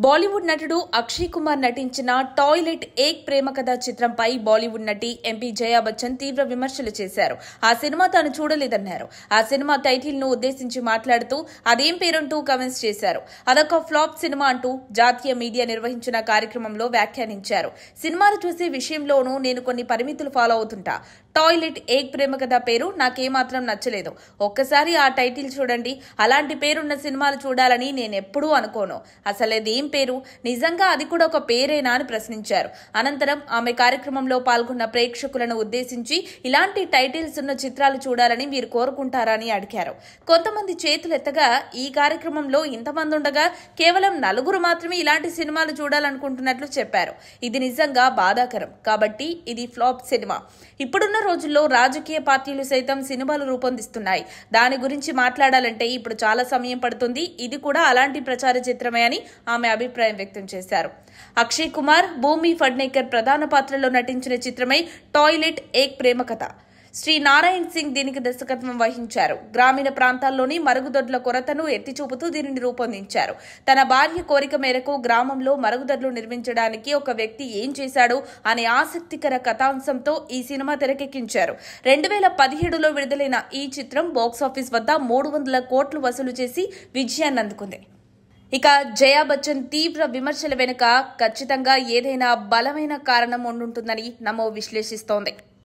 బాలీవుడ్ నటుడు అక్షయ్ కుమార్ నటించిన టాయిలెట్ ఏక్ ప్రేమ కథ చిత్రంపై బాలీవుడ్ నటి ఎంపీ జయా బచ్చన్ తీవ్ర విమర్శలు చేశారు. ఆ సినిమా తాను చూడలేదన్నారు. ఆ సినిమా టైటిల్ ను ఉద్దేశించి మాట్లాడుతూ అదేం పేరంటూ కామెంట్స్ చేశారు. అదొక ఫ్లాప్ సినిమా అంటూ జాతీయ మీడియా నిర్వహించిన కార్యక్రమంలో వ్యాఖ్యానించారు. సినిమాలు చూసే విషయంలోనూ నేను కొన్ని పరిమితులు ఫాలో అవుతుంటా. టాయిలెట్ ఏక్ ప్రేమ కథ పేరు నాకేమాత్రం నచ్చలేదు. ఒక్కసారి ఆ టైటిల్ చూడండి. అలాంటి పేరున్న సినిమాలు చూడాలని నేనెప్పుడూ అనుకోను. అసలేదేం పేరు, నిజంగా అది కూడా ఒక పేరేనా అని ప్రశ్నించారు. అనంతరం ఆమె కార్యక్రమంలో పాల్గొన్న ప్రేక్షకులను ఉద్దేశించి ఇలాంటి టైటిల్స్ ఉన్న చిత్రాలు చూడాలని మీరు కోరుకుంటారా అని అడిగారు. కొంతమంది చేతులెత్తగా ఈ కార్యక్రమంలో ఇంతమంది ఉండగా కేవలం 4 మాత్రమే ఇలాంటి సినిమాలు చూడాలనుకుంటున్నట్లు చెప్పారు. ఇది నిజంగా బాధాకరం. కాబట్టి ఇది ఫ్లాప్ సినిమా. ఇప్పుడున్న రోజుల్లో రాజకీయ పార్టీలు సైతం సినిమాలు రూపొందిస్తున్నాయి. దాని గురించి మాట్లాడాలంటే ఇప్పుడు చాలా సమయం పడుతుంది. ఇది కూడా అలాంటి ప్రచార చిత్రమే అని ఆమె అభిప్రాయం వ్యక్తం చేశారు. అక్షయ్ కుమార్, భూమి ఫడ్నేకర్ ప్రధాన పాత్రలో నటించిన చిత్రమే టాయిలెట్ ఏక్ ప్రేమ కథ. శ్రీ నారాయణ్ సింగ్ దీనికి దర్శకత్వం వహించారు. గ్రామీణ ప్రాంతాల్లోని మరుగుదొడ్ల కొరతను ఎత్తిచూపుతూ దీనిని రూపొందించారు. తన భార్య కోరిక మేరకు గ్రామంలో మరుగుదొడ్లు నిర్మించడానికి ఒక వ్యక్తి ఏం చేశాడు అనే ఆసక్తికర కథాంశంతో ఈ సినిమా తెరకెక్కించారు. 2017లో విడుదలైన ఈ చిత్రం బాక్సాఫీస్ వద్ద 300 కోట్లు వసూలు చేసి విజయాన్ని అందుకుంది. ఇక జయా బచ్చన్ తీవ్ర విమర్శల వెనుక ఖచ్చితంగా ఏదైనా బలమైన కారణం ఉండుంటుందని నమో విశ్లేషిస్తోంది.